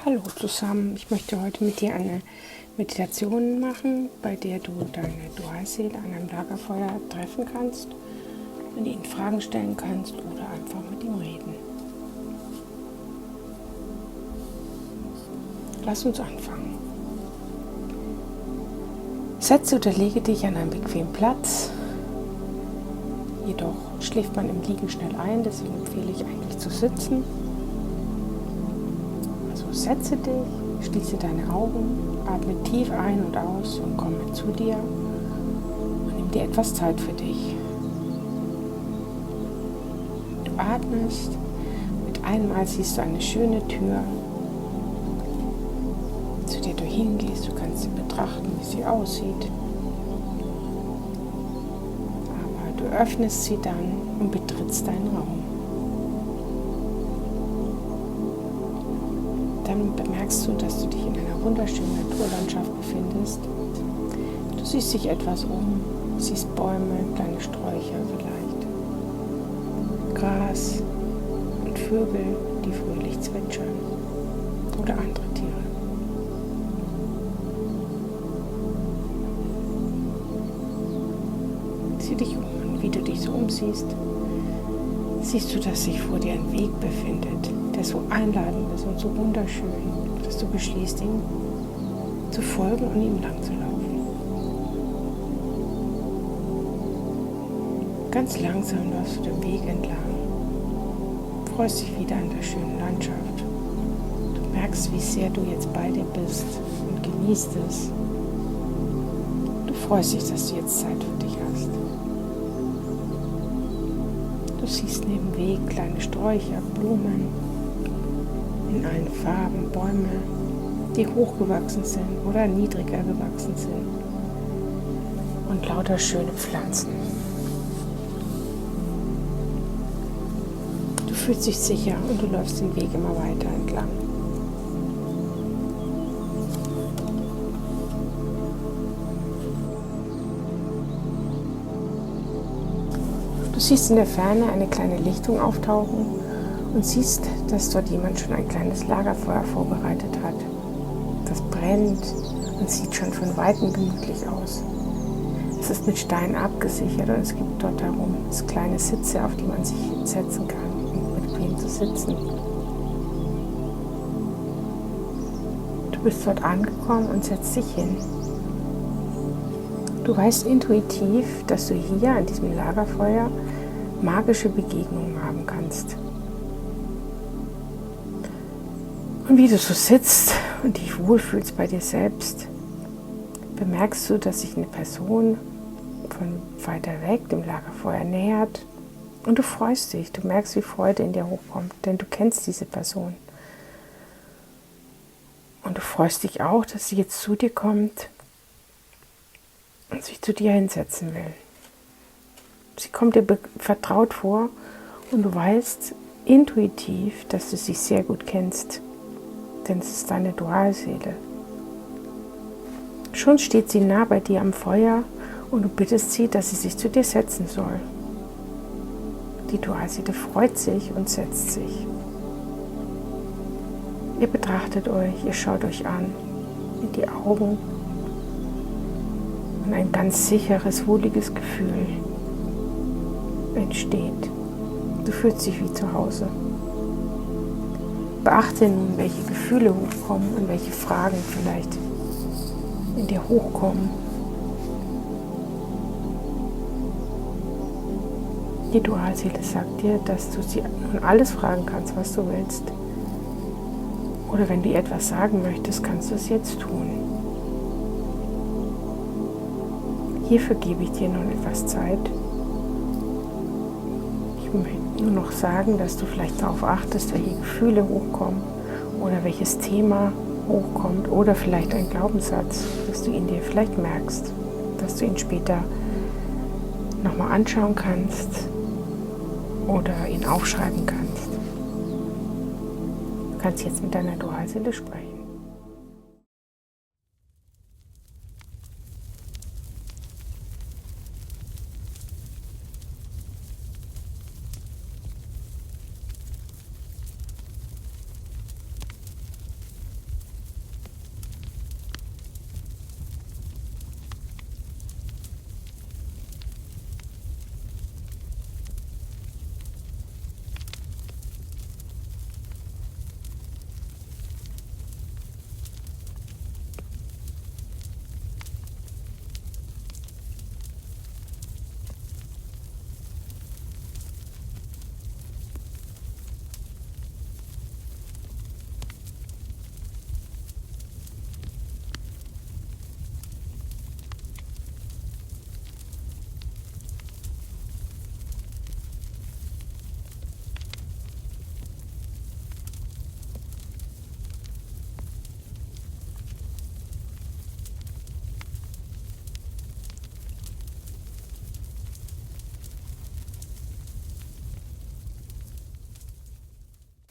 Hallo zusammen, ich möchte heute mit dir eine Meditation machen, bei der du deine Dualseele an einem Lagerfeuer treffen kannst und ihnen Fragen stellen kannst oder einfach mit ihm reden. Lass uns anfangen. Setze oder lege dich an einen bequemen Platz, jedoch schläft man im Liegen schnell ein, deswegen empfehle ich eigentlich zu sitzen. Setze dich, schließe deine Augen, atme tief ein und aus und komme zu dir und nimm dir etwas Zeit für dich. Du atmest, mit einem Mal siehst du eine schöne Tür, zu der du hingehst, du kannst sie betrachten, wie sie aussieht. Aber du öffnest sie dann und betrittst deinen Raum. Dann bemerkst du, dass du dich in einer wunderschönen Naturlandschaft befindest. Du siehst dich etwas siehst Bäume, kleine Sträucher vielleicht, Gras und Vögel, die fröhlich zwitschern oder andere Tiere. Sieh dich und wie du dich so umsiehst, siehst du, dass sich vor dir ein Weg befindet, der so einladend ist und so wunderschön, dass du beschließt, ihm zu folgen und ihm lang zu laufen. Ganz langsam läufst du den Weg entlang, freust dich wieder an der schönen Landschaft. Du merkst, wie sehr du jetzt bei dir bist und genießt es. Du freust dich, dass du jetzt Zeit für dich hast. Du siehst neben dem Weg kleine Sträucher, Blumen, in allen Farben, Bäume, die hochgewachsen sind oder niedriger gewachsen sind und lauter schöne Pflanzen. Du fühlst dich sicher und du läufst den Weg immer weiter entlang. Du siehst in der Ferne eine kleine Lichtung auftauchen und siehst, dass dort jemand schon ein kleines Lagerfeuer vorbereitet hat. Das brennt und sieht schon von Weitem gemütlich aus. Es ist mit Steinen abgesichert und es gibt dort herum kleine Sitze, auf die man sich setzen kann, um bequem zu sitzen. Du bist dort angekommen und setzt dich hin. Du weißt intuitiv, dass du hier an diesem Lagerfeuer magische Begegnungen haben kannst. Und wie du so sitzt und dich wohlfühlst bei dir selbst, bemerkst du, dass sich eine Person von weiter weg dem Lagerfeuer nähert und du freust dich. Du merkst, wie Freude in dir hochkommt, denn du kennst diese Person. Und du freust dich auch, dass sie jetzt zu dir kommt und sich zu dir hinsetzen will. Sie kommt dir vertraut vor und du weißt intuitiv, dass du sie sehr gut kennst. Denn es ist deine Dualseele. Schon steht sie nah bei dir am Feuer und du bittest sie, dass sie sich zu dir setzen soll. Die Dualseele freut sich und setzt sich. Ihr betrachtet euch, ihr schaut euch an, in die Augen und ein ganz sicheres, wohliges Gefühl entsteht. Du fühlst dich wie zu Hause. Beachte nun, welche Gefühle hochkommen und welche Fragen vielleicht in dir hochkommen. Die Dualseele sagt dir, dass du sie nun alles fragen kannst, was du willst. Oder wenn du ihr etwas sagen möchtest, kannst du es jetzt tun. Hierfür gebe ich dir nun etwas Zeit. Ich möchte nur noch sagen, dass du vielleicht darauf achtest, welche Gefühle hochkommen oder welches Thema hochkommt oder vielleicht ein Glaubenssatz, dass du ihn dir vielleicht merkst, dass du ihn später nochmal anschauen kannst oder ihn aufschreiben kannst. Du kannst jetzt mit deiner Dualseele sprechen.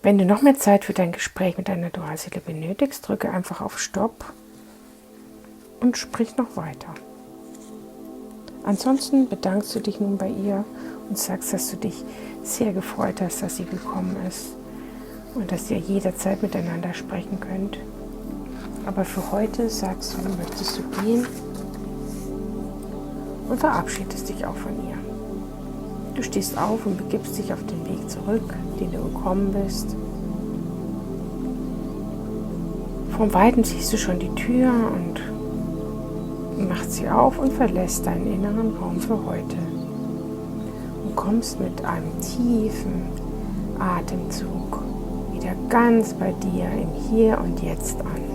Wenn du noch mehr Zeit für dein Gespräch mit deiner Dualseele benötigst, drücke einfach auf Stopp und sprich noch weiter. Ansonsten bedankst du dich nun bei ihr und sagst, dass du dich sehr gefreut hast, dass sie gekommen ist und dass ihr jederzeit miteinander sprechen könnt. Aber für heute sagst du, möchtest du gehen und verabschiedest dich auch von ihr. Du stehst auf und begibst dich auf den Weg zurück, den du gekommen bist. Von Weitem siehst du schon die Tür und machst sie auf und verlässt deinen inneren Raum für heute. Und kommst mit einem tiefen Atemzug wieder ganz bei dir im Hier und Jetzt an.